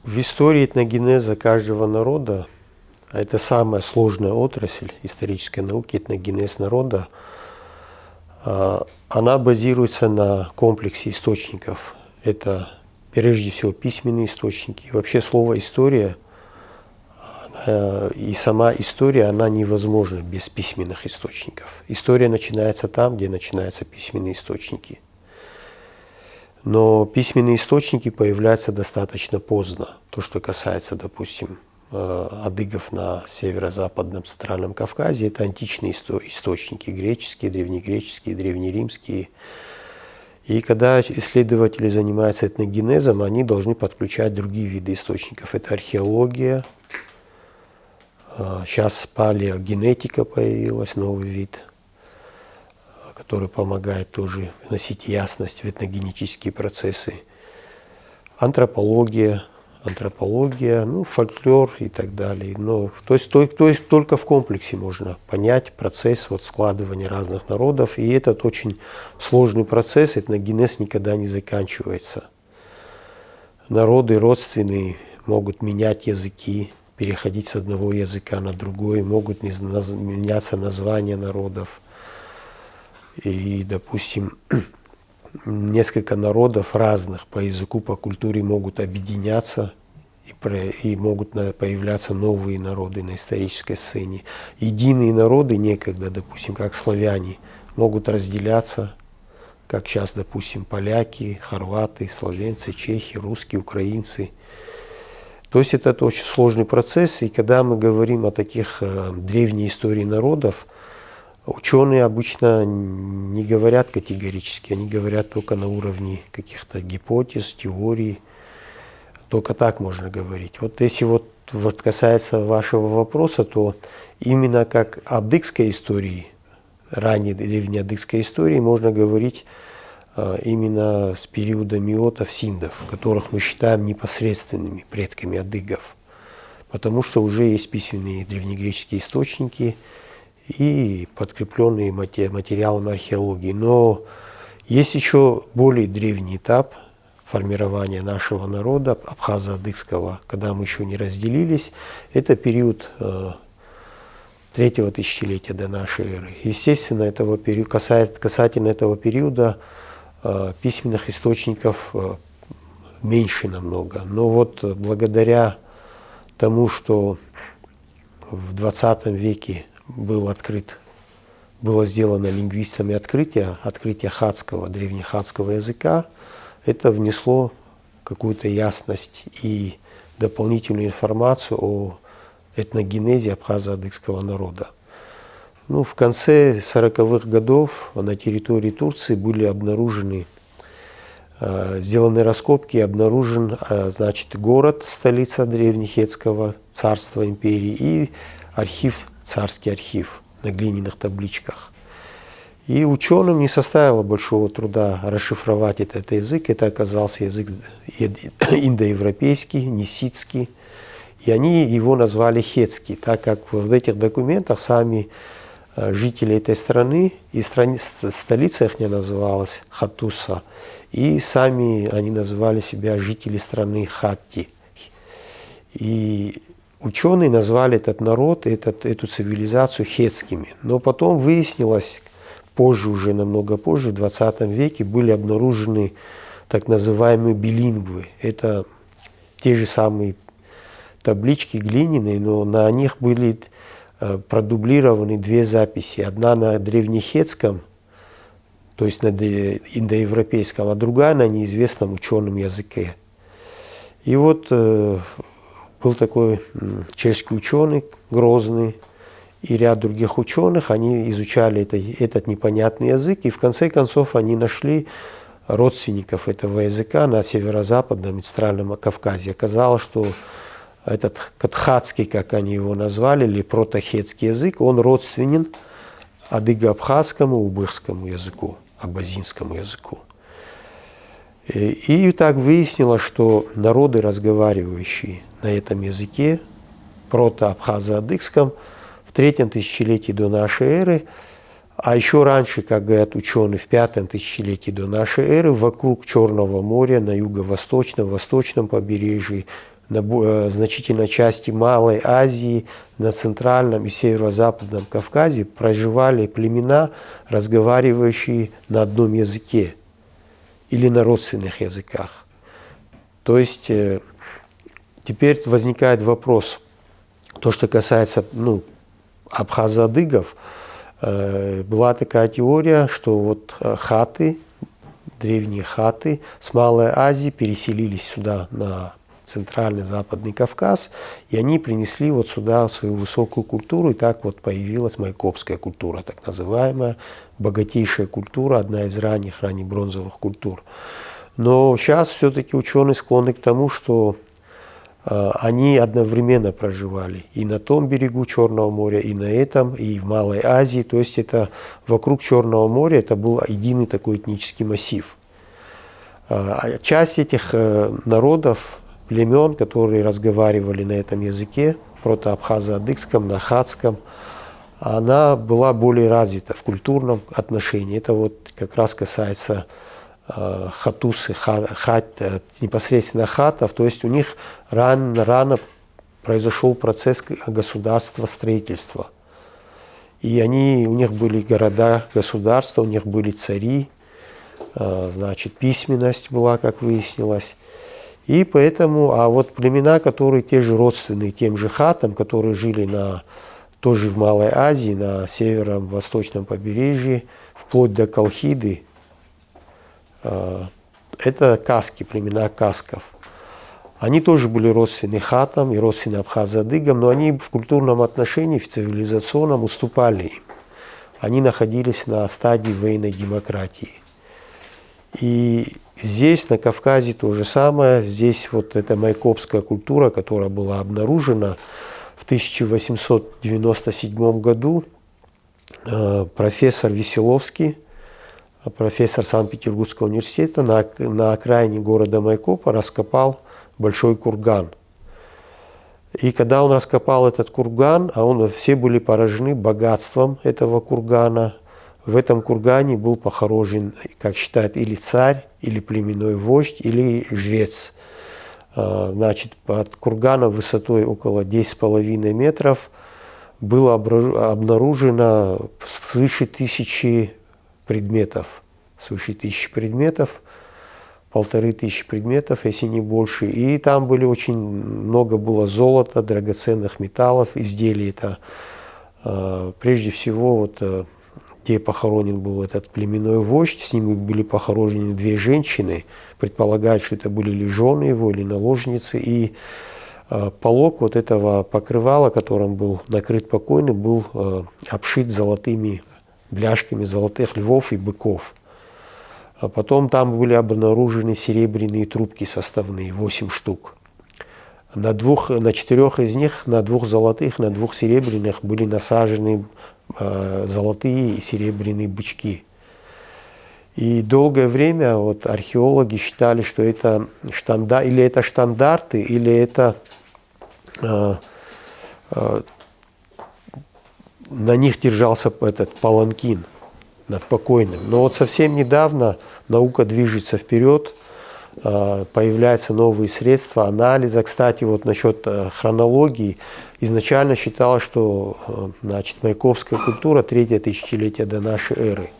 В истории этногенеза каждого народа, а это самая сложная отрасль исторической науки, этногенез народа, она базируется на комплексе источников. Это прежде всего письменные источники. И вообще слово «история» и сама история, она невозможна без письменных источников. История начинается там, где начинаются письменные источники. Но письменные источники появляются достаточно поздно. То, что касается, допустим, адыгов на северо-западном Центральном Кавказе, это античные источники, греческие, древнегреческие, древнеримские. И когда исследователи занимаются этногенезом, они должны подключать другие виды источников. Это археология, сейчас палеогенетика появилась, новый вид, который помогает тоже вносить ясность в этногенетические процессы. Антропология, фольклор и так далее. То есть только в комплексе можно понять процесс складывания разных народов. И этот очень сложный процесс, этногенез никогда не заканчивается. Народы родственные могут менять языки, переходить с одного языка на другой, могут меняться названия народов. И, допустим, несколько народов разных по языку, по культуре могут объединяться, и могут появляться новые народы на исторической сцене. Единые народы некогда, допустим, как славяне, могут разделяться, как сейчас, допустим, поляки, хорваты, словенцы, чехи, русские, украинцы. То есть это очень сложный процесс, и когда мы говорим о таких древней истории народов, ученые обычно не говорят категорически, они говорят только на уровне каких-то гипотез, теорий. Только так можно говорить. Если касается вашего вопроса, то именно как адыгской истории, ранней древнеадыгской истории, можно говорить именно с периода миотов, синдов, которых мы считаем непосредственными предками адыгов. Потому что уже есть письменные древнегреческие источники и подкрепленные материалом археологии. Но есть еще более древний этап формирования нашего народа, абхазо-адыгского, когда мы еще не разделились. Это период третьего тысячелетия до нашей эры. Естественно, касательно этого периода письменных источников меньше намного. Но благодаря тому, что в 20 веке было сделано лингвистами открытие хатского, древнехатского языка, это внесло какую-то ясность и дополнительную информацию о этногенезе абхазо-адыгского народа. В конце 40-х годов на территории Турции были обнаружены, сделаны раскопки, обнаружен, город, столица древнехетского царства империи, и царский архив на глиняных табличках. И ученым не составило большого труда расшифровать этот язык. Это оказался язык индоевропейский, нисидский. И они его назвали хетский, так как в этих документах сами жители этой страны, и столица их не называлась Хаттуса, и сами они называли себя жители страны Хатти. И ученые назвали этот народ, эту цивилизацию хетскими. Но потом выяснилось, намного позже, в 20 веке, были обнаружены так называемые билингвы. Это те же самые таблички глиняные, но на них были продублированы две записи. Одна на древнехетском, то есть на индоевропейском, а другая на неизвестном ученом языке. И был такой чешский ученый, Грозный, и ряд других ученых, они изучали этот непонятный язык, и в конце концов они нашли родственников этого языка на северо-западном и Центральном Кавказе. Оказалось, что этот катхатский, как они его назвали, или протохетский язык, он родственен адыго-абхазскому, убыхскому языку, абазинскому языку. И так выяснилось, что народы, разговаривающие на этом языке, прото-абхазо-адыгском, в 3-м тысячелетии до нашей эры, а еще раньше, как говорят ученые, в 5-м тысячелетии до нашей эры, вокруг Черного моря, на юго-восточном, восточном побережье, значительной части Малой Азии, на Центральном и Северо-Западном Кавказе проживали племена, разговаривающие на одном языке или на родственных языках. То есть теперь возникает вопрос, то, что касается абхазо-адыгов, была такая теория, что вот хаты, древние хаты с Малой Азии переселились сюда на Центральный Западный Кавказ, и они принесли вот сюда свою высокую культуру, и так вот появилась майкопская культура, так называемая, богатейшая культура, одна из раннебронзовых культур. Но сейчас все-таки ученые склонны к тому, что они одновременно проживали и на том берегу Черного моря, и на этом, и в Малой Азии. То есть это вокруг Черного моря это был единый такой этнический массив. Часть этих народов, племен, которые разговаривали на этом языке, прото-абхазо-адыгском, на хатском, она была более развита в культурном отношении. Это вот как раз касается хатусы, непосредственно хатов, то есть у них рано произошел процесс государства, строительства. И у них были города, государства, у них были цари, значит, письменность была, как выяснилось. И поэтому, а вот племена, которые те же родственные тем же хатам, которые жили тоже в Малой Азии, на северо-восточном побережье, вплоть до Колхиды, это каски, племена касков. Они тоже были родственны хатам и родственны абхазо-адыгам, но они в культурном отношении, в цивилизационном уступали им. Они находились на стадии военной демократии. И здесь, на Кавказе, то же самое. Здесь вот эта майкопская культура, которая была обнаружена в 1897 году, профессор Веселовский, профессор Санкт-Петербургского университета, на окраине города Майкопа раскопал большой курган. И когда он раскопал этот курган, все были поражены богатством этого кургана. В этом кургане был похоронен, как считают, или царь, или племенной вождь, или жрец. Значит, под курганом высотой около 10,5 метров было обнаружено свыше 1000 предметов, 1500 предметов, если не больше. И там очень много было золота, драгоценных металлов, изделий. Это прежде всего где похоронен был этот племенной вождь, с ним были похоронены 2 женщины, предполагают, что это были или жены его, или наложницы, и полог вот этого покрывала, которым был накрыт покойный, был обшит золотыми бляшками золотых львов и быков. А потом там были обнаружены серебряные трубки составные, 8 штук. На 4 из них, на 2 золотых, на 2 серебряных были насажены золотые и серебряные бычки. И долгое время археологи считали, что это штандарты, или это на них держался этот паланкин над покойным. Но совсем недавно наука движется вперед, появляются новые средства анализа. Кстати, насчет хронологии. Изначально считалось, что майкопская культура 3-е тысячелетие до нашей эры.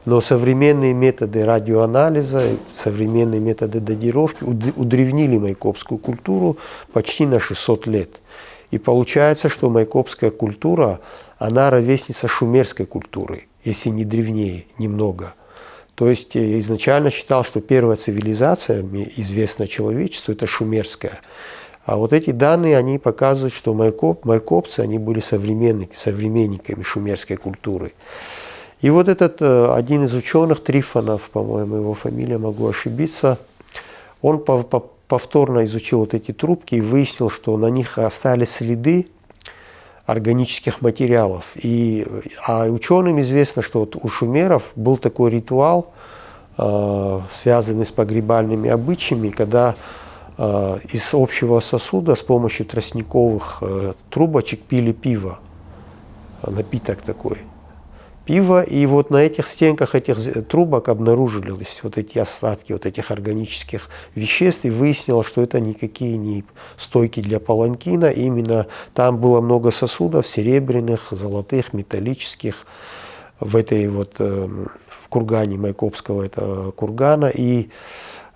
Но современные методы радиоанализа, современные методы датировки удревнили майкопскую культуру почти на 600 лет. И получается, что майкопская культура, она ровесница шумерской культуры, если не древнее немного. То есть изначально считал, что первая цивилизация, известная человечеству, это шумерская. А эти данные, они показывают, что майкопцы, они были современниками шумерской культуры. И этот один из ученых, Трифонов, по-моему, его фамилия, могу ошибиться, он повторно изучил эти трубки и выяснил, что на них остались следы органических материалов. А ученым известно, что у шумеров был такой ритуал, связанный с погребальными обычаями, когда из общего сосуда с помощью тростниковых трубочек пили пиво, напиток такой. пива, и вот на этих стенках этих трубок обнаружились вот эти остатки вот этих органических веществ, и выяснилось, что это никакие не стойки для паланкина, именно там было много сосудов серебряных, золотых, металлических, в этой вот, в кургане Майкопского этого кургана, и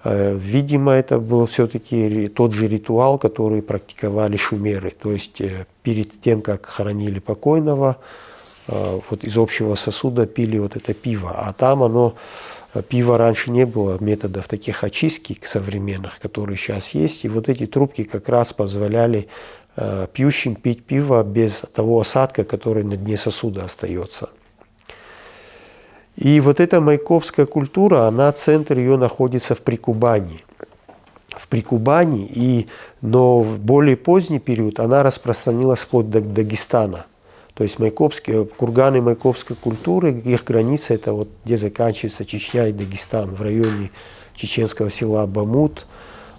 видимо, это был все-таки тот же ритуал, который практиковали шумеры, то есть перед тем, как хоронили покойного, вот из общего сосуда пили вот это пиво, а там оно, пиво раньше не было методов таких очистки современных, которые сейчас есть, и вот эти трубки как раз позволяли пьющим пить пиво без того осадка, который на дне сосуда остается. И вот эта майкопская культура, она, центр ее находится в Прикубани. В Прикубани, но в более поздний период она распространилась вплоть до Дагестана. То есть курганы майкопской культуры, их граница это вот где заканчивается Чечня и Дагестан, в районе чеченского села Бамут.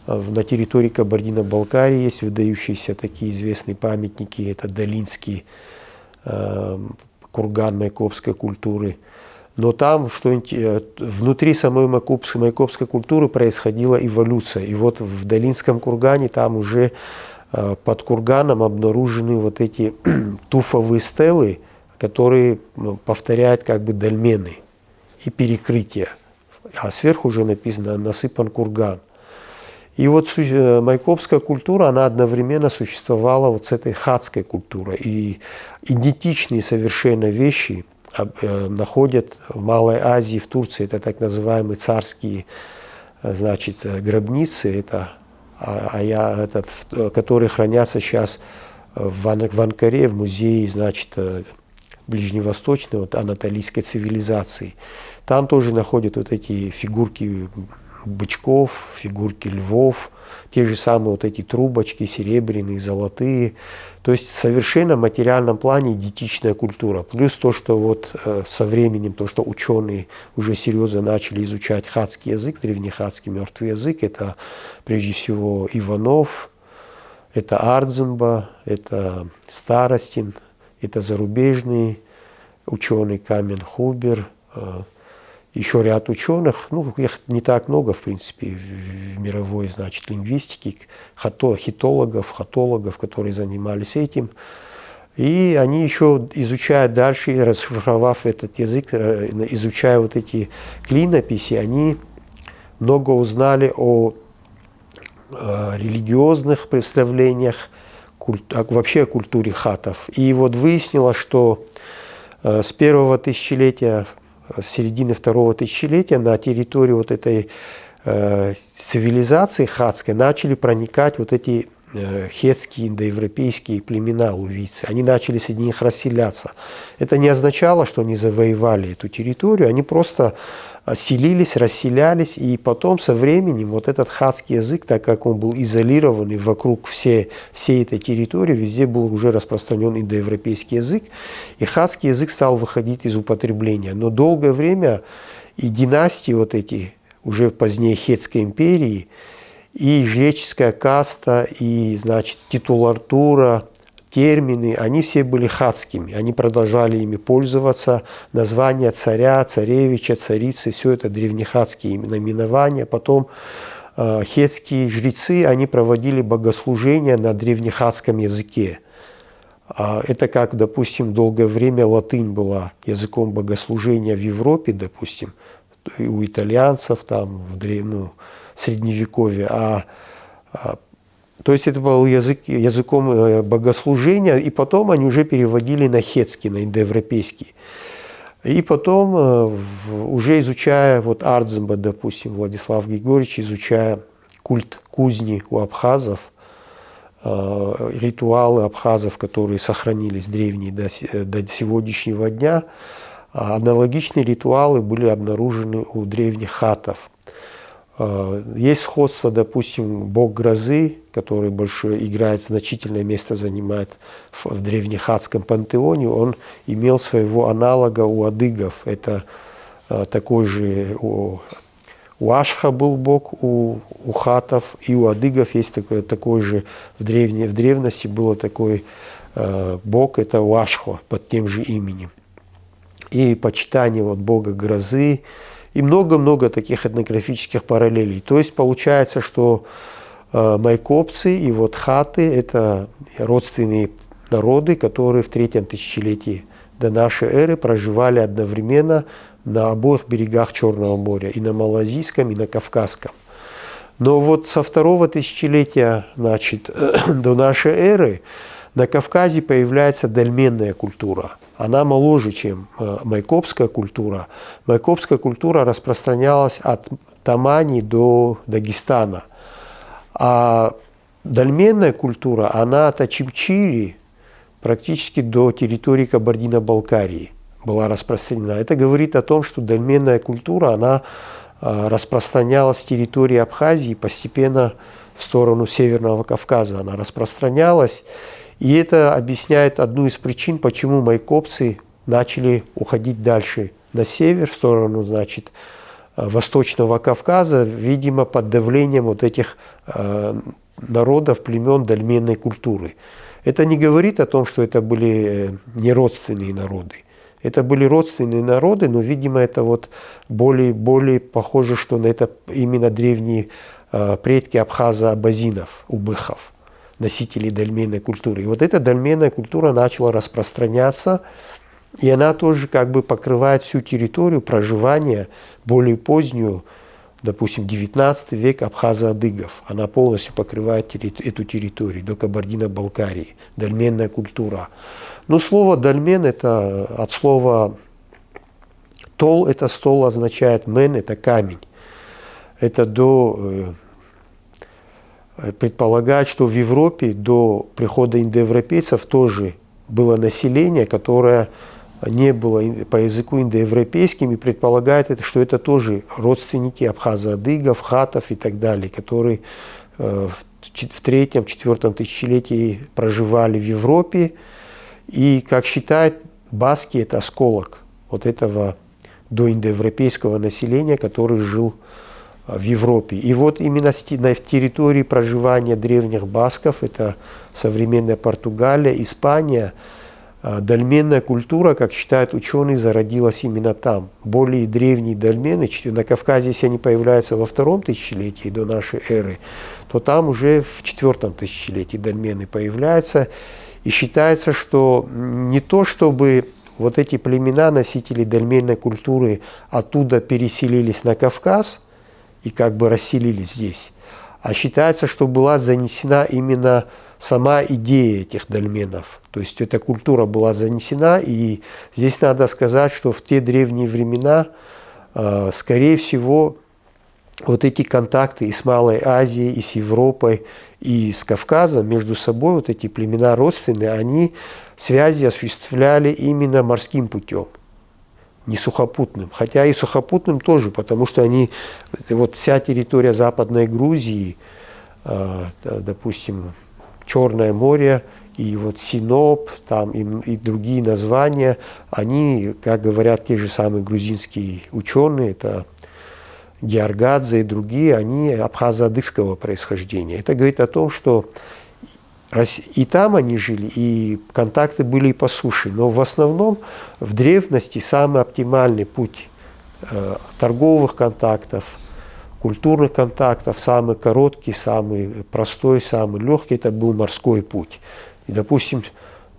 На территории Кабардино-Балкарии есть выдающиеся такие известные памятники, это Долинский курган майкопской культуры. Но там внутри самой майкопской культуры происходила эволюция. И вот в Долинском кургане там уже под курганом обнаружены вот эти туфовые стелы, которые повторяют как бы дольмены и перекрытия. А сверху уже написано «насыпан курган». И вот майкопская культура, она одновременно существовала вот с этой хатской культурой. И идентичные совершенно вещи находят в Малой Азии, в Турции, это так называемые царские, значит, гробницы, это которые хранятся сейчас в Анкаре, в музее, значит, ближневосточной, вот, анатолийской цивилизации. Там тоже находят вот эти фигурки бычков, фигурки львов, те же самые вот эти трубочки серебряные, золотые. То есть совершенно в материальном плане идентичная культура. Плюс то, что вот со временем, то, что ученые уже серьезно начали изучать хатский язык, древнехатский мертвый язык, это прежде всего Иванов, это Ардземба, это Старостин, это зарубежные ученые Каменхубер, еще ряд ученых, ну, их не так много, в принципе, в мировой, значит, лингвистике, хитологов, которые занимались этим. И они еще, изучая дальше, расшифровав этот язык, изучая вот эти клинописи, они много узнали о религиозных представлениях, вообще о культуре хатов. И вот выяснилось, что с первого тысячелетия, с середины второго тысячелетия на территорию вот этой цивилизации хатской начали проникать вот эти хетские индоевропейские племена лувийцы. Они начали среди них расселяться. Это не означало, что они завоевали эту территорию, они просто селились, расселялись, и потом со временем вот этот хатский язык, так как он был изолированный вокруг всей этой территории, везде был уже распространен индоевропейский язык, и хатский язык стал выходить из употребления. Но долгое время и династии вот эти, уже позднее Хетской империи, и жреческая каста, и, значит, титулатура, термины, они все были хатскими, они продолжали ими пользоваться, названия царя, царевича, царицы, все это древнехатские наименования. Потом хетские жрецы, они проводили богослужения на древнехатском языке. Это как, допустим, долгое время латынь была языком богослужения в Европе, допустим, и у итальянцев, там, в Средневековье, то есть это был языком богослужения, и потом они уже переводили на хетский, на индоевропейский. И потом, уже изучая, вот Ардземба, допустим, Владислав Григорьевич, изучая культ кузни у абхазов, ритуалы абхазов, которые сохранились древние до сегодняшнего дня, аналогичные ритуалы были обнаружены у древних хатов. Есть сходство, допустим, бог грозы, который играет значительное место, занимает в древнехатском пантеоне. Он имел своего аналога у адыгов. Это такой же у Ашха был бог у хатов, и у адыгов есть такой же, в древности был такой бог, это Уашхо, под тем же именем. и почитание вот бога грозы, и много-много таких этнографических параллелей. То есть получается, что майкопцы и вот хаты – это родственные народы, которые в третьем тысячелетии до нашей эры проживали одновременно на обоих берегах Черного моря, и на Малазийском, и на Кавказском. Но вот со второго тысячелетия, значит, до нашей эры на Кавказе появляется дольменная культура. Она моложе, чем майкопская культура. Майкопская культура распространялась от Тамани до Дагестана. А дольменная культура, она от Ачимчири практически до территории Кабардино-Балкарии была распространена. Это говорит о том, что дольменная культура, она распространялась с территории Абхазии постепенно в сторону Северного Кавказа. Она распространялась. И это объясняет одну из причин, почему майкопцы начали уходить дальше на север, в сторону, значит, Восточного Кавказа, видимо, под давлением вот этих народов, племен дольменной культуры. Это не говорит о том, что это были неродственные народы. Это были родственные народы, но, видимо, это вот более похоже, что на это именно древние предки абхазо-абазинов, убыхов, носителей дольменной культуры. И вот эта дольменная культура начала распространяться, и она тоже как бы покрывает всю территорию проживания, более позднюю, допустим, 19 век абхазо-адыгов. Она полностью покрывает эту территорию до Кабардино-Балкарии, дольменная культура. Но слово «дольмен» – это от слова «тол» – это стол означает, «мен» – это камень. Это предполагает, что в Европе до прихода индоевропейцев тоже было население, которое не было по языку индоевропейским, и предполагает, что это тоже родственники абхазо-адыгов, хатов и так далее, которые в 3-4 тысячелетии проживали в Европе. И, как считают баски, это осколок вот этого доиндоевропейского населения, который жил в Европе. И вот именно на территории проживания древних басков, это современная Португалия, Испания, дольменная культура, как считают ученые, зародилась именно там. Более древние дольмены, на Кавказе, если они появляются во 2 тысячелетии до нашей эры, то там уже в 4 тысячелетии дольмены появляются. И считается, что не то, чтобы вот эти племена, носители дольменной культуры, оттуда переселились на Кавказ и как бы расселились здесь, а считается, что была занесена именно сама идея этих дольменов. То есть эта культура была занесена, и здесь надо сказать, что в те древние времена, скорее всего, вот эти контакты и с Малой Азией, и с Европой, и с Кавказом между собой, вот эти племена родственные, они связи осуществляли именно морским путем, не сухопутным. Хотя и сухопутным тоже, потому что они, вот вся территория Западной Грузии, допустим, Черное море, и вот Синоп, там и другие названия, они, как говорят те же самые грузинские ученые, это Георгадзе и другие, они абхазо-адыгского происхождения. Это говорит о том, что и там они жили, и контакты были и по суше. Но в основном в древности самый оптимальный путь торговых контактов, культурных контактов, самый короткий, самый простой, самый легкий, это был морской путь. И, допустим,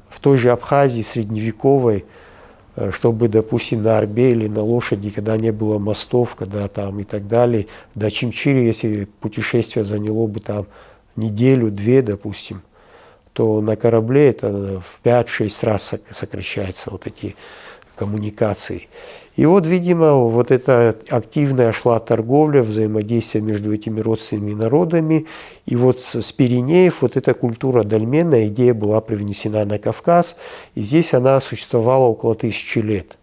в той же Абхазии, в средневековой, чтобы, допустим, на орбе или на лошади, когда не было мостов, когда там и так далее, до Чимчири, если путешествие заняло бы там неделю-две, допустим, то на корабле это в 5-6 раз сокращаются вот эти коммуникации. И вот, видимо, вот эта активная шла торговля, взаимодействие между этими родственными народами. И вот с Пиренеев вот эта культура дольменная, идея была привнесена на Кавказ, и здесь она существовала около 1000 лет.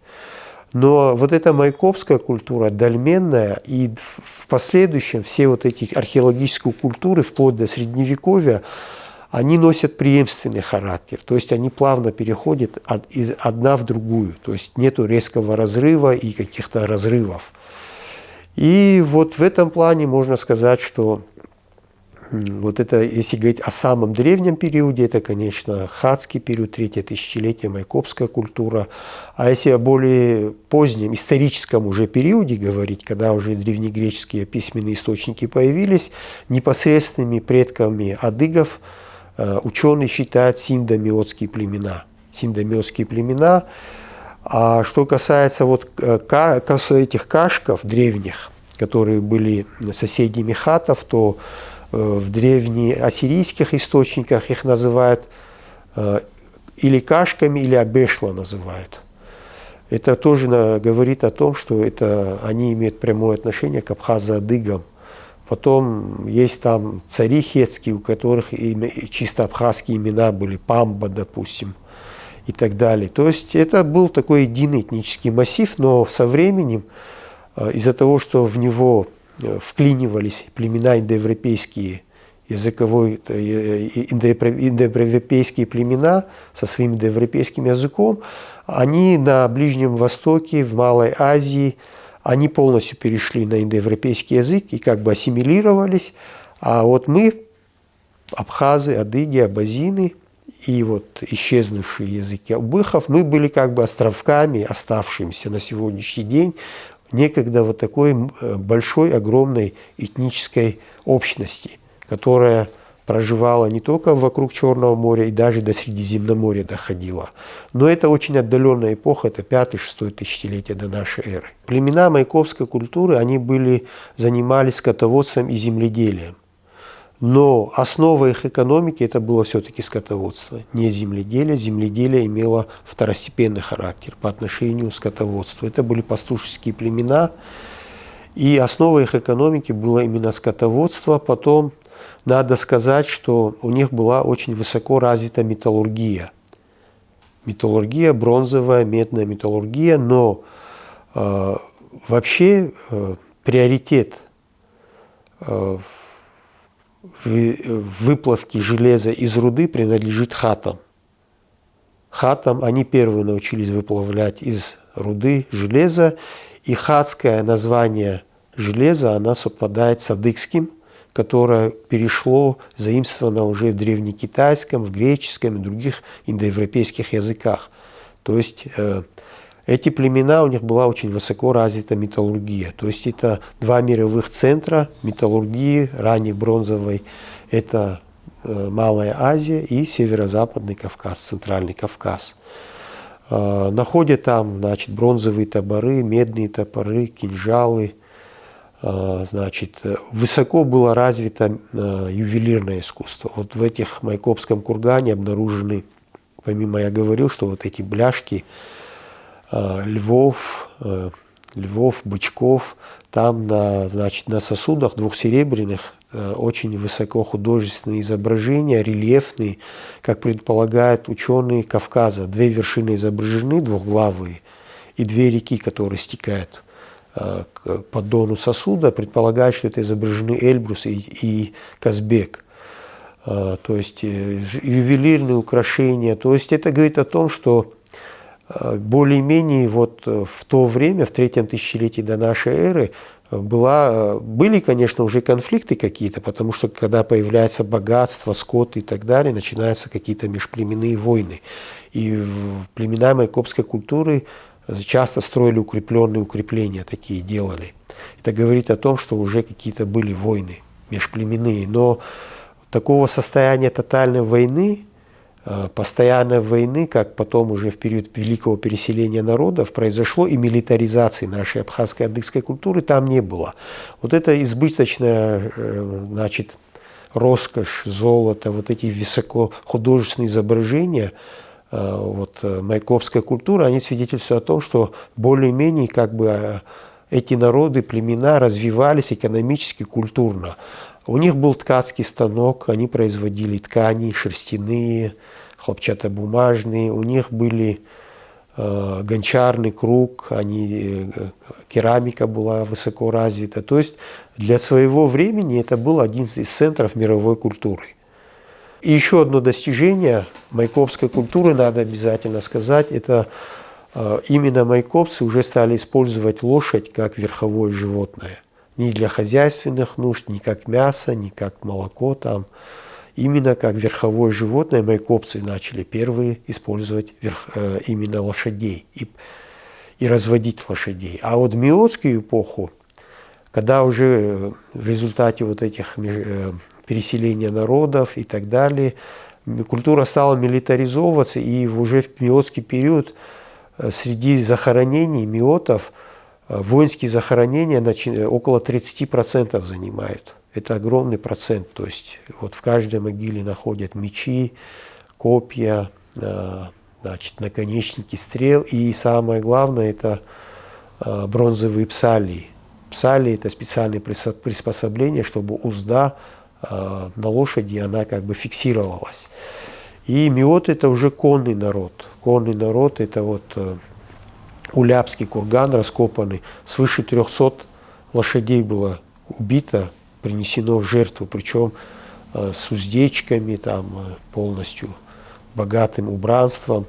Но вот эта майкопская культура дольменная, и в последующем все вот эти археологические культуры, вплоть до Средневековья, они носят преемственный характер, то есть они плавно переходят из одна в другую, то есть нету резкого разрыва и каких-то разрывов. И вот в этом плане можно сказать, что Вот это, если говорить о самом древнем периоде, это, конечно, хатский период, третье тысячелетие, майкопская культура. А если о более позднем, историческом уже периоде говорить, когда уже древнегреческие письменные источники появились, непосредственными предками адыгов ученые считают синдо-миотские племена. Синдо-миотские племена. А что касается вот этих кашков древних, которые были соседями хатов, то в древнеассирийских источниках их называют или кашками, или абешла называют. Это тоже говорит о том, что они имеют прямое отношение к абхазо-адыгам. Потом есть там цари хетские, у которых чисто абхазские имена были, Памба, допустим, и так далее. То есть это был такой единый этнический массив, но со временем из-за того, что в него вклинивались племена индоевропейские, индоевропейские племена со своим индоевропейским языком, они на Ближнем Востоке, в Малой Азии, они полностью перешли на индоевропейский язык и как бы ассимилировались. А вот мы, абхазы, адыги, абазины и вот исчезнувшие языки убыхов, мы были как бы островками, оставшимися на сегодняшний день, некогда вот такой большой, огромной этнической общности, которая проживала не только вокруг Черного моря и даже до Средиземноморья доходила. Но это очень отдаленная эпоха, это 5-6 тысячелетие до нашей эры. Племена майкопской культуры, они занимались скотоводством и земледелием. Но основа их экономики это было все-таки скотоводство, не земледелие. Земледелие имело второстепенный характер по отношению к скотоводству. Это были пастушеские племена, и основой их экономики было именно скотоводство. Потом надо сказать, что у них была очень высоко развита металлургия. Металлургия, бронзовая, медная металлургия, но вообще приоритет выплавки железа из руды принадлежит хатам. Хатам они первые научились выплавлять из руды железо, и хатское название железа, оно совпадает с адыгским, которое перешло, заимствовано уже в древнекитайском, в греческом и других индоевропейских языках. То есть эти племена, у них была очень высоко развита металлургия. То есть это два мировых центра металлургии, ранней бронзовой. Это Малая Азия и Северо-Западный Кавказ, Центральный Кавказ. Находят там, значит, бронзовые топоры, медные топоры, кинжалы. Значит, высоко было развито ювелирное искусство. Вот в этих Майкопском кургане обнаружены, помимо я говорил, что вот эти бляшки львов, бычков, там на сосудах двух серебряных очень высоко художественные изображения, рельефные, как предполагают ученые Кавказа. Две вершины изображены, двухглавые, и две реки, которые стекают к поддону сосуда, предполагают, что это изображены Эльбрус и Казбек. То есть ювелирные украшения. То есть это говорит о том, что более-менее вот в то время, в третьем тысячелетии до нашей эры, были, конечно, уже конфликты какие-то, потому что когда появляется богатство, скот и так далее, начинаются какие-то межплеменные войны. И племена майкопской культуры часто строили укрепленные укрепления, такие делали. Это говорит о том, что уже какие-то были войны межплеменные. Но такого состояния тотальной войны, постоянной войны, как потом уже в период великого переселения народов произошло, и милитаризации нашей абхазской адыгской культуры там не было. Вот это избыточная, значит, роскошь, золото, вот эти высокохудожественные изображения вот, майкопской культуры, они свидетельствуют о том, что более-менее как бы эти народы, племена развивались экономически, культурно. У них был ткацкий станок, они производили ткани шерстяные, хлопчатобумажные, у них были гончарный круг, керамика была высоко развита. То есть для своего времени это был один из центров мировой культуры. И еще одно достижение майкопской культуры, надо обязательно сказать, это именно майкопцы уже стали использовать лошадь как верховое животное. ни для хозяйственных нужд, ни как мясо, ни как молоко там. Именно как верховое животное майкопцы начали первые использовать именно лошадей и разводить лошадей. А вот в миотскую эпоху, когда уже в результате вот этих переселения народов и так далее, культура стала милитаризовываться, и уже в миотский период среди захоронений миотов воинские захоронения около 30% занимают. Это огромный процент. То есть вот в каждой могиле находят мечи, копья, значит, наконечники стрел. И самое главное, это бронзовые псалии. Псалии – это специальные приспособления, чтобы узда на лошади, она как бы фиксировалась. И миот – это уже конный народ. Конный народ – это вот Улябский курган раскопанный. Свыше 300 лошадей было убито, принесено в жертву, причем с уздечками, там, полностью богатым убранством.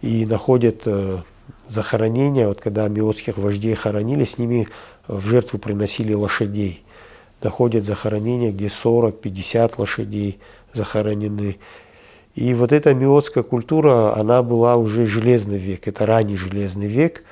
И находят захоронения, вот когда миотских вождей хоронили, с ними в жертву приносили лошадей. Находят захоронения, где 40-50 лошадей захоронены. И вот эта миотская культура, она была уже железный век, это ранний железный век.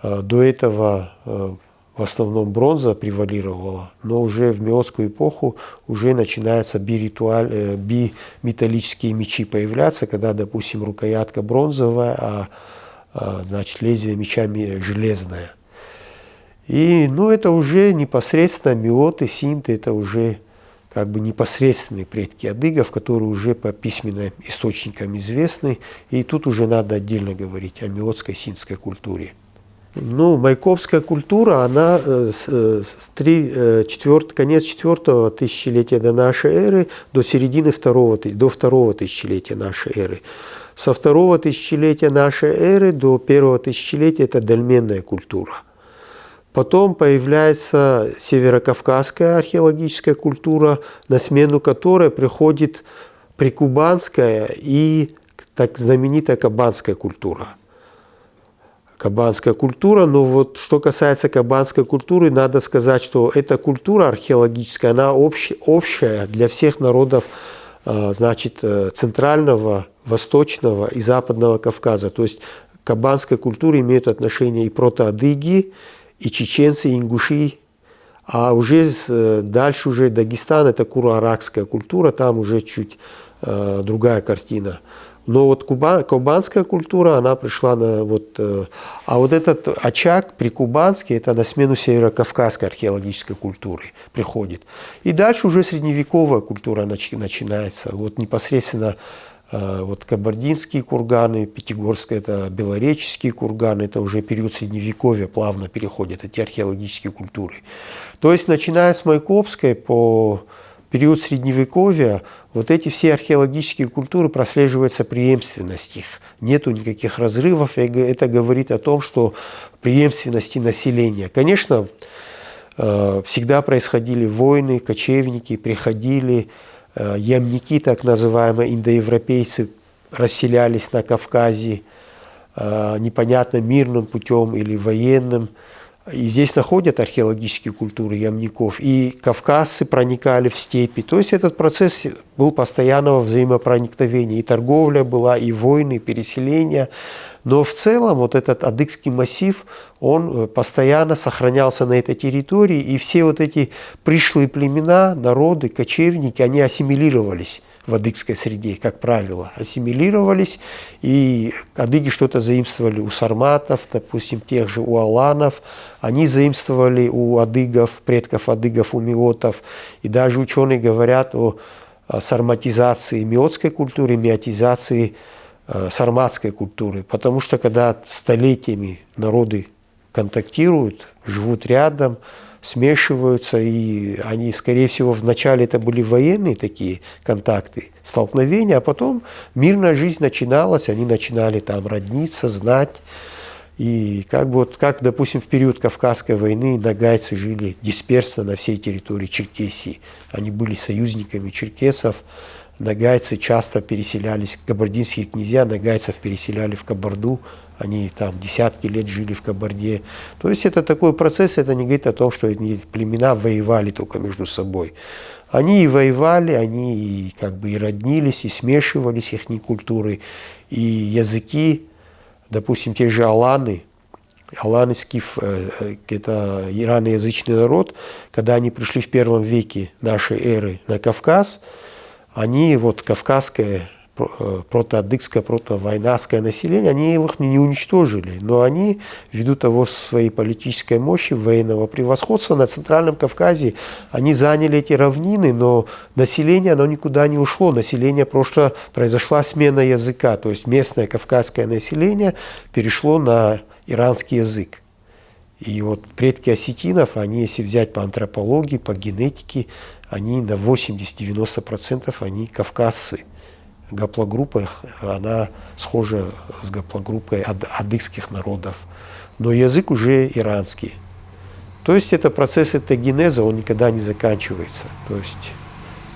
До этого в основном бронза превалировала, но уже в миотскую эпоху уже начинаются биметаллические мечи появляться, когда, допустим, рукоятка бронзовая, значит, лезвие меча железное. И, ну, это уже непосредственно миоты, синты, это уже как бы непосредственные предки адыгов, которые уже по письменным источникам известны. И тут уже надо отдельно говорить о миотской синтской культуре. Ну, майкопская культура, она конец 4-го тысячелетия до нашей эры до середины до 2-го тысячелетия нашей эры. Со 2-го тысячелетия нашей эры до 1-го тысячелетия это дольменная культура. Потом появляется северокавказская археологическая культура, на смену которой приходит прикубанская и так знаменитая кабанская культура. Кабанская культура, но вот что касается кабанской культуры, надо сказать, что эта культура археологическая, она общая для всех народов, значит, Центрального, Восточного и Западного Кавказа. То есть к кабанской культуре имеют отношение и протоадыги, и чеченцы, и ингуши, а уже дальше уже Дагестан, это куро-аракская культура, там уже чуть другая картина. Но вот кубанская культура, она пришла на вот... А вот этот очаг прикубанский, это на смену северокавказской археологической культуры приходит. И дальше уже средневековая культура начинается. Вот непосредственно вот кабардинские курганы, Пятигорские, это белореческие курганы, это уже период средневековья плавно переходят эти археологические культуры. То есть, начиная с Майкопской по период средневековья, вот эти все археологические культуры прослеживается преемственность их. Нету никаких разрывов, и это говорит о том, что преемственности населения. Конечно, всегда происходили войны, кочевники приходили, ямники, так называемые индоевропейцы, расселялись на Кавказе, непонятно мирным путем или военным. И здесь находят археологические культуры ямников, и кавказцы проникали в степи. То есть этот процесс был постоянного взаимопроникновения. И торговля была, и войны, и переселения. Но в целом вот этот адыгский массив, он постоянно сохранялся на этой территории, и все вот эти пришлые племена, народы, кочевники, они ассимилировались в адыгской среде, как правило, ассимилировались, и адыги что-то заимствовали у сарматов, допустим, тех же у аланов, они заимствовали у адыгов, предков адыгов, у миотов, и даже ученые говорят о сарматизации миотской культуры, миотизации сарматской культуры, потому что когда столетиями народы контактируют, живут рядом, смешиваются, и они, скорее всего, вначале это были военные такие контакты, столкновения, а потом мирная жизнь начиналась, они начинали там родниться, знать. И как, допустим, в период Кавказской войны нагайцы жили дисперсно на всей территории Черкесии. Они были союзниками черкесов. Нагайцы часто переселялись, кабардинские князья нагайцев переселяли в Кабарду, Они там десятки лет жили в Кабарде. То есть это такой процесс, это не говорит о том, что эти племена воевали только между собой. Они и воевали, они и как бы и роднились, и смешивались их культуры, и языки, допустим, те же аланы, скиф, это ираноязычный народ, когда они пришли в первом веке нашей эры на Кавказ, они, вот кавказское, протоадыгское, протовойнацкое население, они их не уничтожили, но они, ввиду того своей политической мощи, военного превосходства на Центральном Кавказе, они заняли эти равнины, но население, оно никуда не ушло, население просто произошла смена языка, то есть местное кавказское население перешло на иранский язык. И вот предки осетинов, они, если взять по антропологии, по генетике, они на 80-90% они кавказцы. Гаплогруппа их, она схожа с гаплогруппой адыгских народов. Но язык уже иранский. То есть это процесс этногенеза, он никогда не заканчивается. То есть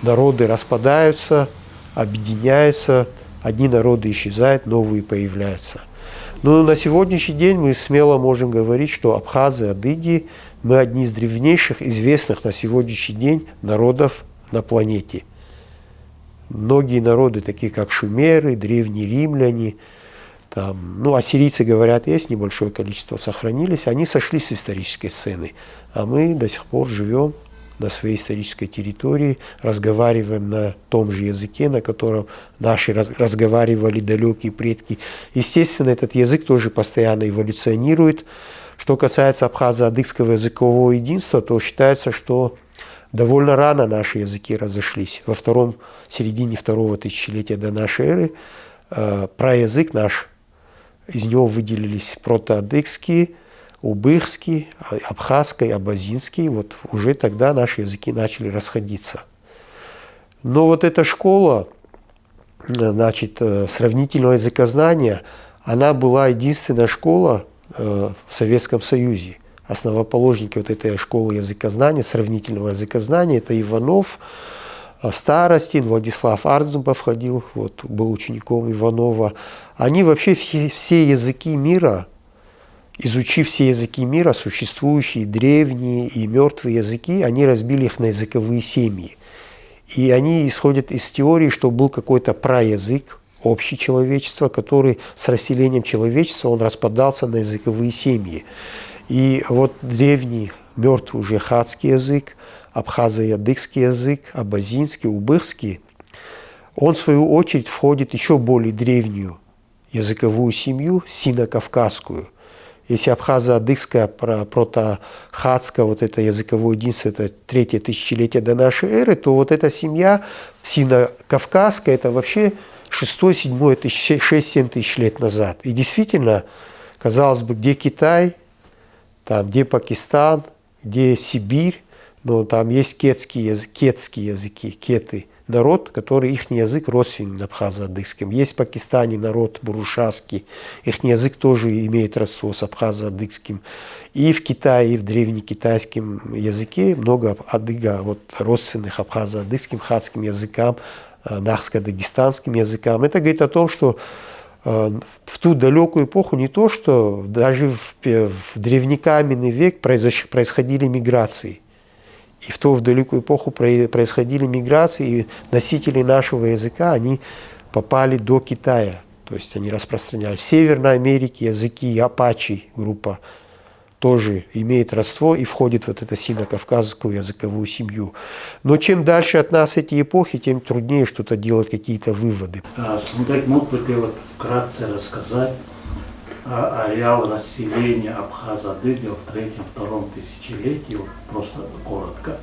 народы распадаются, объединяются, одни народы исчезают, новые появляются. Но на сегодняшний день мы смело можем говорить, что абхазы, адыги, мы одни из древнейших, известных на сегодняшний день народов на планете. Многие народы, такие как шумеры, древние римляне, там, ассирийцы, говорят, есть небольшое количество сохранились, они сошли с исторической сцены, а мы до сих пор живем на своей исторической территории, разговариваем на том же языке, на котором наши разговаривали далекие предки. Естественно, этот язык тоже постоянно эволюционирует. Что касается абхазо-адыгского языкового единства, то считается, что довольно рано наши языки разошлись. В середине второго тысячелетия до нашей эры праязык наш, из него выделились протоадыгский, убыхский, абхазский, абазинский. Вот уже тогда наши языки начали расходиться. Но вот эта школа, сравнительного языкознания, она была единственная школа в Советском Союзе. Основоположники вот этой школы языкознания, сравнительного языкознания, это Иванов, Старостин, Владислав Арцзумбов ходил, вот, был учеником Иванова. Они вообще все языки мира, изучив все языки мира, существующие древние и мертвые языки, они разбили их на языковые семьи. И они исходят из теории, что был какой-то праязык, общий человечества, который с расселением человечества он распадался на языковые семьи. И вот древний, мертвый уже хатский язык, абхазо-адыгский язык, абазинский, убыхский, он в свою очередь входит в еще более древнюю языковую семью, сино-кавказскую. Если абхазо-адыгская, протохатская, вот это языковое единство, это третье тысячелетие до нашей эры, то вот эта семья сино-кавказская, это вообще 6-7, это 6-7 тысяч лет назад. И действительно, казалось бы, где Китай, там, где Пакистан, где Сибирь, но там есть кетские языки, кеты, народ, который, их язык родственен абхазо-адыгским. Есть в Пакистане народ бурушаский, их язык тоже имеет родство с абхазо-адыгским. И в Китае, и в древнекитайском языке много адыга, вот, родственных абхазо-адыгским, хатским языкам, нахско-дагестанским языкам. Это говорит о том, что в ту далекую эпоху не то, что даже в древнекаменный век происходили миграции. И в ту далекую эпоху происходили миграции, и носители нашего языка, они попали до Китая. То есть они распространялись. В Северной Америке языки апачи, группа, тоже имеет родство и входит в вот эту сино-кавказскую языковую семью. Но чем дальше от нас эти эпохи, тем труднее что-то делать, какие-то выводы. Смотреть, мог бы ты вот вкратце рассказать о ареал расселения абхазо-адыгов в 3-2 тысячелетии, вот просто коротко,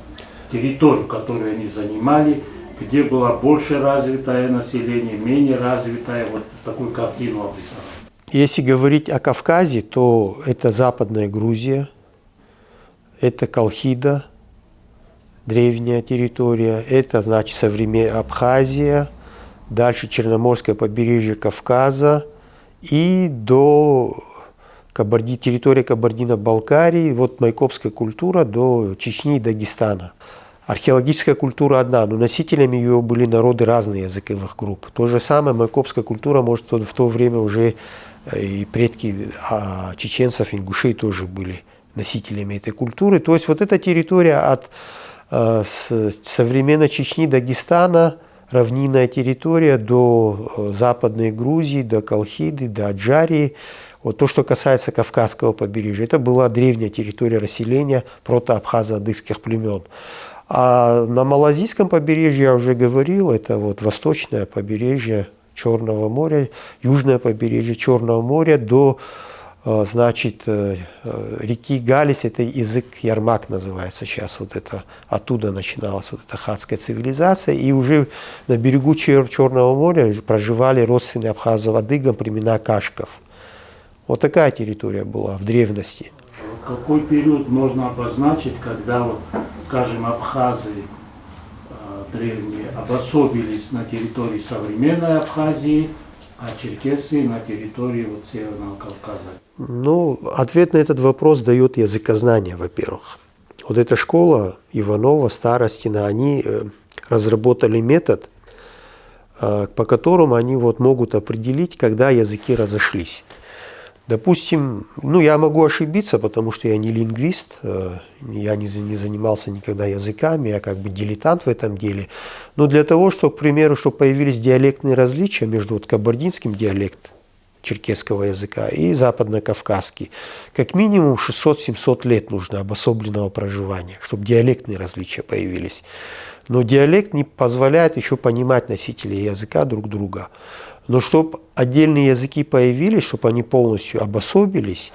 территорию, которую они занимали, где было больше развитое население, менее развитое, вот такую картину обрисовать. Если говорить о Кавказе, то это Западная Грузия, это Колхида, древняя территория, это, значит, современная Абхазия, дальше Черноморское побережье Кавказа и до территории Кабардино-Балкарии, вот майкопская культура до Чечни и Дагестана. Археологическая культура одна, но носителями ее были народы разных языковых групп. То же самое майкопская культура, может, в то время уже и предки чеченцев, ингушей тоже были носителями этой культуры. То есть вот эта территория от современной Чечни, Дагестана, равнинная территория до Западной Грузии, до Колхиды, до Аджарии. Вот то, что касается Кавказского побережья, это была древняя территория расселения прото-абхазо-адыгских племен. А на Малазийском побережье, я уже говорил, это вот восточное побережье Черного моря, южное побережье Черного моря до, значит, реки Галис, это язык Ярмак называется сейчас, вот это, оттуда начиналась вот эта хатская цивилизация, и уже на берегу Черного моря проживали родственные абхазо-адыгам племена Кашков. Вот такая территория была в древности. Какой период можно обозначить, когда, вот, скажем, абхазы древние обособились на территории современной Абхазии, а черкесы на территории вот Северного Кавказа? Ну, ответ на этот вопрос дает языкознание, во-первых. Вот эта школа Иванова, Старостина, они разработали метод, по которому они вот могут определить, когда языки разошлись. Допустим, ну я могу ошибиться, потому что я не лингвист, я не занимался никогда языками, я как бы дилетант в этом деле. Но для того, чтобы, к примеру, чтобы появились диалектные различия между вот кабардинским диалектом черкесского языка и западно-кавказский, как минимум 600-700 лет нужно обособленного проживания, чтобы диалектные различия появились. Но диалект не позволяет еще понимать носителей языка друг друга. Но чтобы отдельные языки появились, чтобы они полностью обособились,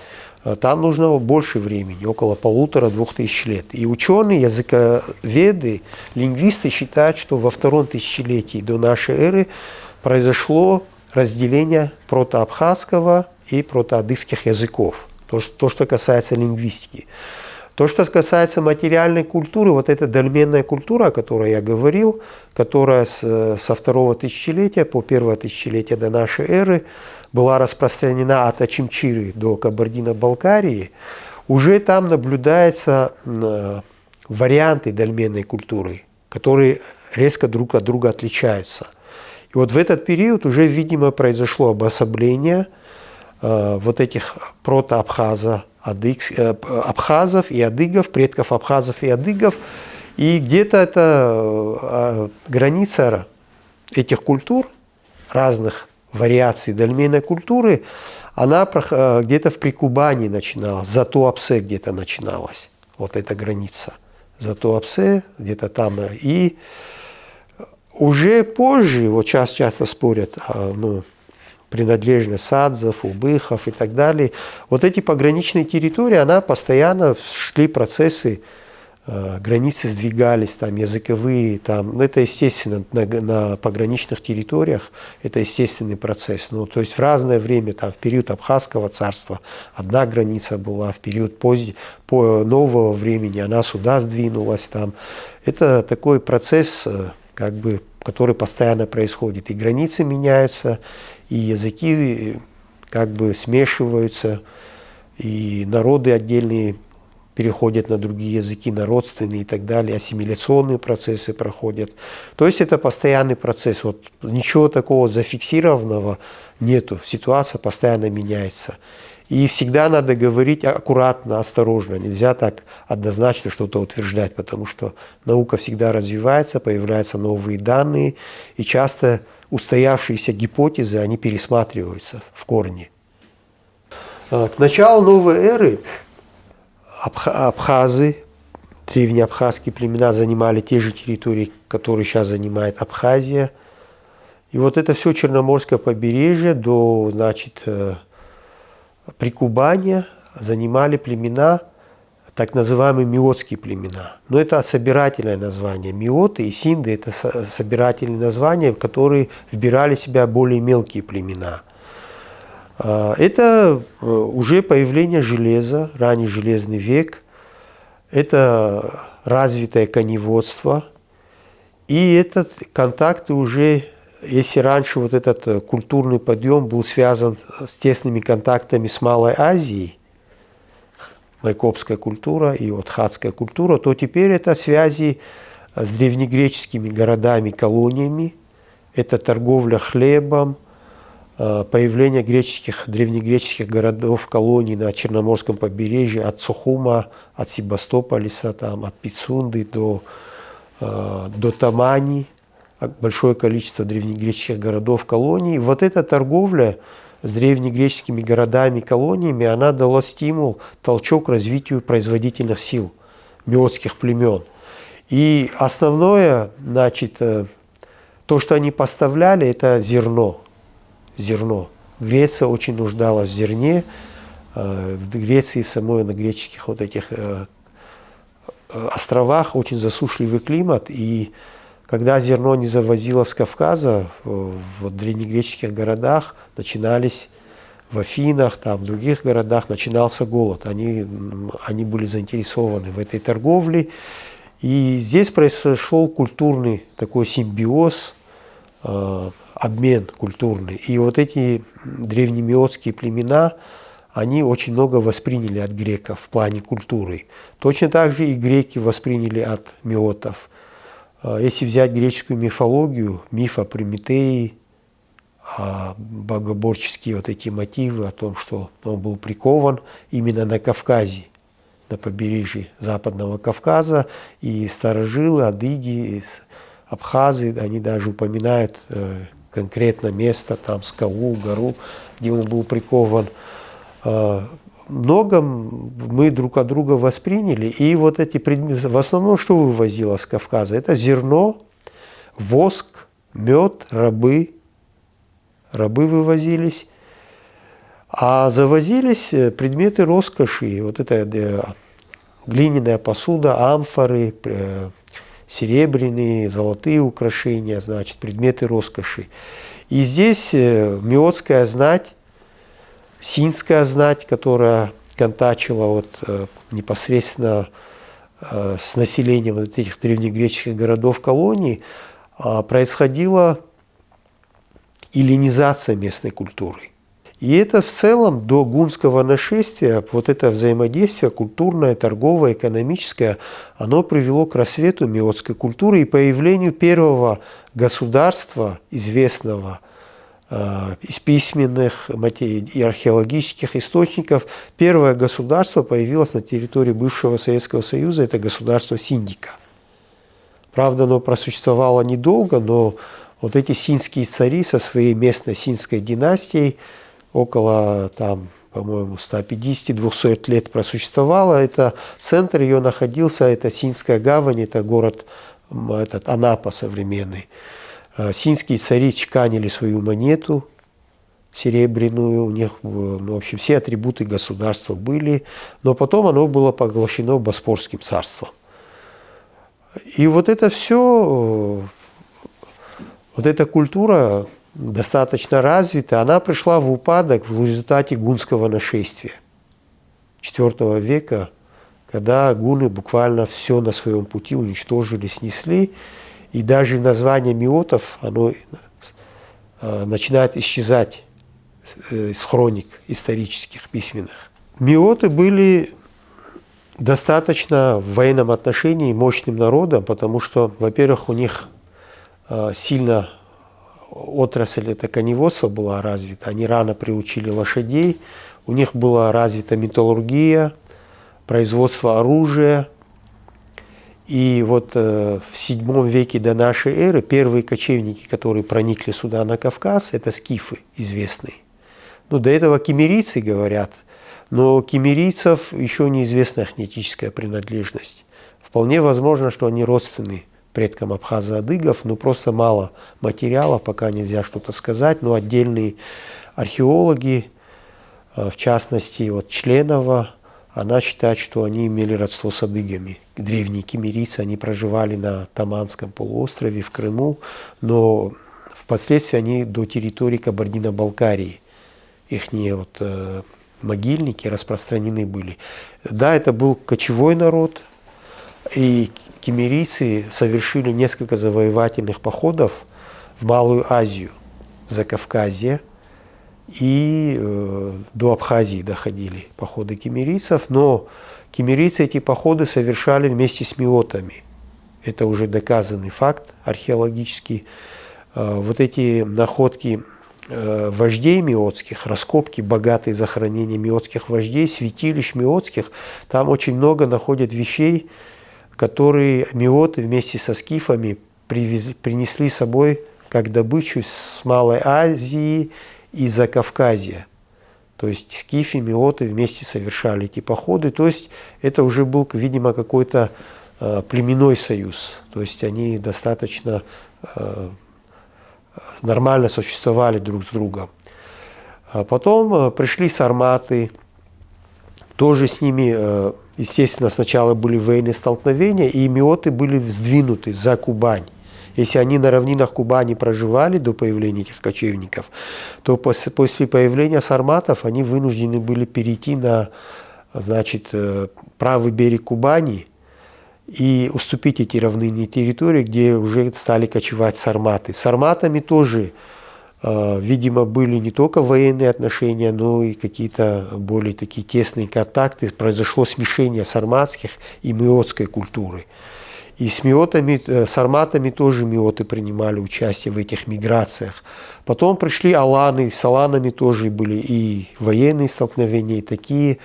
там нужно больше времени, около 1500-2000 лет. И ученые, языковеды, лингвисты считают, что во втором тысячелетии до нашей эры произошло разделение протоабхазского и протоадыгских языков. То, что касается лингвистики. То, что касается материальной культуры, вот эта дольменная культура, о которой я говорил, которая со второго тысячелетия по первое тысячелетие до нашей эры была распространена от Очимчиры до Кабардино-Балкарии, уже там наблюдаются варианты дольменной культуры, которые резко друг от друга отличаются. И вот в этот период уже, видимо, произошло обособление вот этих протоабхазов и адыгов, предков абхазов и адыгов. И где-то эта граница этих культур, разных вариаций дольменной культуры, она где-то в Прикубани начиналась, за Туапсе где-то начиналась, вот эта граница. За Туапсе где-то там. И уже позже, вот часто спорят, принадлежность садзов, убыхов и так далее. Вот эти пограничные территории, она постоянно шли процессы, границы сдвигались, там языковые, там, это естественно на пограничных территориях, это естественный процесс. Ну, то есть в разное время, там, в период Абхазского царства одна граница была, в период нового времени она сюда сдвинулась. Там. Это такой процесс, как бы, который постоянно происходит. И границы меняются, и языки как бы смешиваются, и народы отдельные переходят на другие языки, на родственные и так далее, ассимиляционные процессы проходят. То есть это постоянный процесс. Вот ничего такого зафиксированного нету. Ситуация постоянно меняется. И всегда надо говорить аккуратно, осторожно. Нельзя так однозначно что-то утверждать, потому что наука всегда развивается, появляются новые данные, и часто устоявшиеся гипотезы, они пересматриваются в корне. К началу новой эры абхазы, древнеабхазские племена занимали те же территории, которые сейчас занимает Абхазия. И вот это все Черноморское побережье до, значит, Прикубания занимали племена, так называемые миотские племена. Но это собирательное название. Миоты и синды – это собирательные названия, в которые вбирали в себя более мелкие племена. Это уже появление железа, ранний железный век, это развитое коневодство, и этот контакт уже, если раньше вот этот культурный подъем был связан с тесными контактами с Малой Азией, майкопская культура и вот хатская культура, то теперь это связи с древнегреческими городами, колониями, это торговля хлебом, появление древнегреческих городов, колоний на Черноморском побережье от Сухума, от Себастополиса, там, от Пицунды до Тамани, большое количество древнегреческих городов, колоний. Вот эта торговля с древнегреческими городами, колониями, она дала стимул, толчок развитию производительных сил миотских племен. И основное, значит, то, что они поставляли, это зерно. Греция очень нуждалась в зерне. В Греции, в самой на греческих вот этих островах очень засушливый климат. И когда зерно не завозилось с Кавказа, в древнегреческих городах начинались, в Афинах, там, в других городах начинался голод. Они были заинтересованы в этой торговле. И здесь произошел культурный такой симбиоз, обмен культурный. И вот эти древнемиотские племена, они очень много восприняли от греков в плане культуры. Точно так же и греки восприняли от миотов. Если взять греческую мифологию, миф о Прометее, богоборческие вот эти мотивы о том, что он был прикован именно на Кавказе, на побережье Западного Кавказа, и старожилы, адыги, абхазы, они даже упоминают конкретно место, там скалу, гору, где он был прикован. Много мы друг от друга восприняли, и вот эти предметы, в основном, что вывозилось с Кавказа, это зерно, воск, мед, рабы вывозились, а завозились предметы роскоши, вот это глиняная посуда, амфоры, серебряные, золотые украшения, значит, предметы роскоши. И здесь миотская знать, синская знать, которая контачила вот, непосредственно с населением вот этих древнегреческих городов-колоний, происходила эллинизация местной культуры. И это в целом до гунского нашествия, вот это взаимодействие культурное, торговое, экономическое, оно привело к рассвету миотской культуры и появлению первого государства, известного из письменных и археологических источников. Первое государство появилось на территории бывшего Советского Союза, это государство Синдика. Правда, оно просуществовало недолго, но вот эти синские цари со своей местной синской династией около, там, по-моему, 150-200 лет просуществовала. Это центр ее находился, это Синская гавань, это город этот, Анапа современный. Синские цари чеканили свою монету серебряную, у них, ну, в общем, все атрибуты государства были, но потом оно было поглощено Боспорским царством. И вот это все, вот эта культура достаточно развита, она пришла в упадок в результате гунского нашествия IV века, когда гунны буквально все на своем пути уничтожили, снесли, и даже название миотов, оно начинает исчезать из хроник исторических, письменных. Миоты были достаточно в военном отношении мощным народом, потому что, во-первых, у них сильно отрасль это коневодство была развита, они рано приучили лошадей, у них была развита металлургия, производство оружия. И вот в VII веке до нашей эры первые кочевники, которые проникли сюда на Кавказ, это скифы известные. Ну, до этого киммерийцы говорят, но киммерийцев еще неизвестна их этническая принадлежность. Вполне возможно, что они родственны предкам абхазо-адыгов, но просто мало материала, пока нельзя что-то сказать. Но отдельные археологи, в частности, вот Членова, она считает, что они имели родство с адыгами. Древние киммерийцы, они проживали на Таманском полуострове, в Крыму, но впоследствии они до территории Кабардино-Балкарии, их вот, могильники распространены были. Да, это был кочевой народ, и киммерийцы совершили несколько завоевательных походов в Малую Азию, в Закавказье, и до Абхазии доходили походы киммерийцев, но киммерийцы эти походы совершали вместе с миотами. Это уже доказанный факт археологический. Вот эти находки вождей миотских, раскопки богатые захоронения миотских вождей, святилищ миотских, там очень много находят вещей, которые миоты вместе со скифами принесли с собой как добычу с Малой Азии и Закавказья. То есть скифы, миоты вместе совершали эти походы. То есть это уже был, видимо, какой-то племенной союз. То есть они достаточно нормально существовали друг с другом. Потом пришли сарматы. Тоже с ними, естественно, сначала были военные столкновения, и миоты были сдвинуты за Кубань. Если они на равнинах Кубани проживали до появления этих кочевников, то после появления сарматов они вынуждены были перейти на, значит, правый берег Кубани и уступить эти равнинные территории, где уже стали кочевать сарматы. С сарматами тоже, видимо, были не только военные отношения, но и какие-то более такие тесные контакты. Произошло смешение сарматских и миотской культуры. И с сарматами тоже миоты принимали участие в этих миграциях. Потом пришли аланы, с аланами тоже были и военные столкновения, и такие.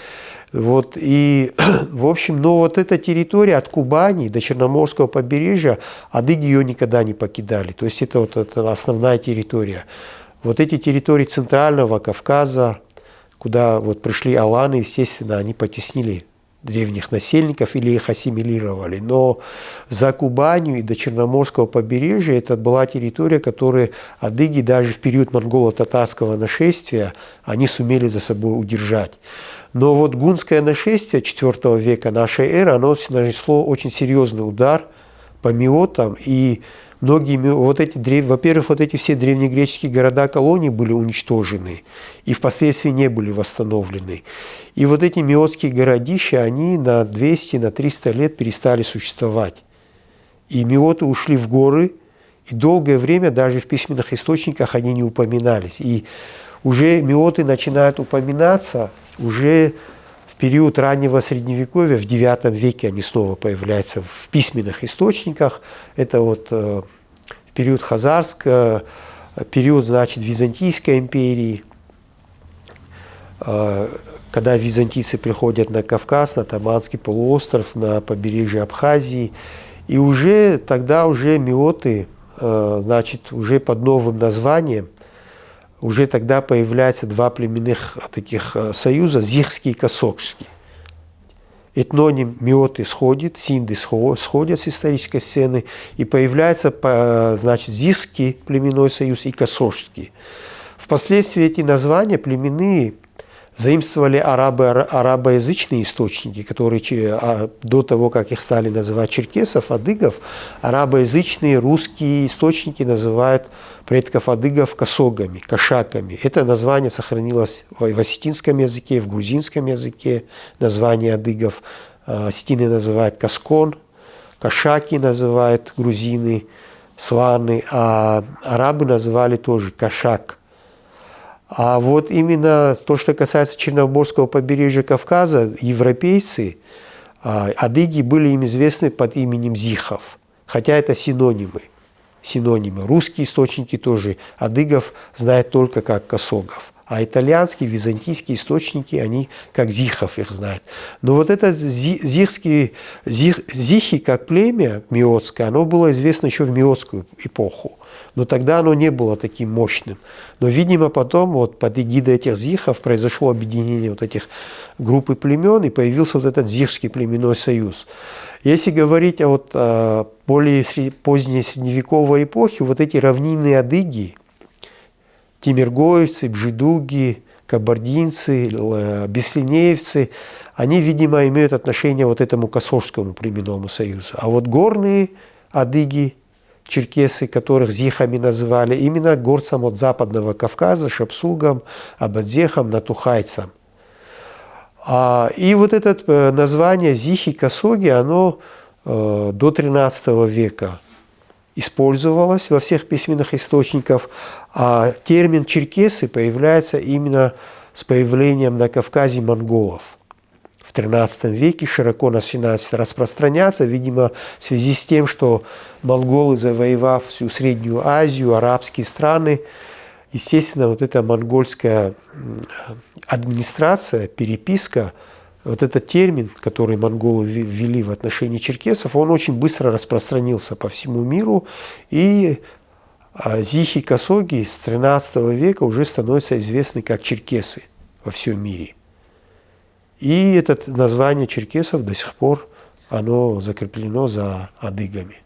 Вот, и, в общем, но вот эта территория от Кубани до Черноморского побережья, адыги ее никогда не покидали. То есть это вот это основная территория. Вот эти территории Центрального Кавказа, куда вот пришли аланы, естественно, они потеснили древних насельников или их ассимилировали. Но за Кубанью и до Черноморского побережья это была территория, которую адыги даже в период монголо-татарского нашествия они сумели за собой удержать. Но вот гунское нашествие IV века нашей эры, оно нанесло очень серьезный удар по миотам, и многие, во-первых, вот эти все древнегреческие города-колонии были уничтожены и впоследствии не были восстановлены. И вот эти миотские городища, они на 200, на 300 лет перестали существовать. И миоты ушли в горы, и долгое время даже в письменных источниках они не упоминались. И уже миоты начинают упоминаться уже в период раннего Средневековья, в IX веке они снова появляются в письменных источниках. Это вот в период Хазарского, период, значит, Византийской империи, когда византийцы приходят на Кавказ, на Таманский полуостров, на побережье Абхазии. И уже тогда уже миоты, значит, уже под новым названием, уже тогда появляются два племенных таких союза, зихский и косокский. Этноним миоты сходит, синды сходят с исторической сцены, и появляется, значит, зихский племенной союз и косокский. Впоследствии эти названия племенные заимствовали арабоязычные источники, которые до того, как их стали называть черкесов, адыгов, арабоязычные русские источники называют предков адыгов косогами, кашаками. Это название сохранилось в осетинском языке, в грузинском языке, название адыгов. Осетины называют каскон, кашаки называют грузины, сваны, а арабы называли тоже кашак. А вот именно то, что касается Черноморского побережья Кавказа, европейцы, адыги были им известны под именем зихов, хотя это синонимы. Русские источники тоже адыгов знают только как косогов, а итальянские, византийские источники, они как зихов их знают. Но вот это зихи как племя миотское, оно было известно еще в миотскую эпоху. Но тогда оно не было таким мощным. Но, видимо, потом вот под эгидой этих зихов произошло объединение вот этих групп и племен, и появился вот этот зихский племенной союз. Если говорить о более поздней средневековой эпохе, вот эти равнинные адыги, тимиргоевцы, бжедуги, кабардинцы, беслинеевцы, они, видимо, имеют отношение вот этому косожскому племенному союзу. А вот горные адыги, черкесы, которых зихами называли, именно горцам от Западного Кавказа, шапсугам, абадзехам, натухайцам. И вот это название зихи-косоги, оно до XIII века использовалось во всех письменных источниках, а термин черкесы появляется именно с появлением на Кавказе монголов. В XIII веке широко начинает распространяться, видимо, в связи с тем, что монголы, завоевав всю Среднюю Азию, арабские страны, естественно, вот эта монгольская администрация, переписка, вот этот термин, который монголы ввели в отношении черкесов, он очень быстро распространился по всему миру, и зихи косоги с 13 века уже становятся известны как черкесы во всем мире. И это название черкесов до сих пор оно закреплено за адыгами.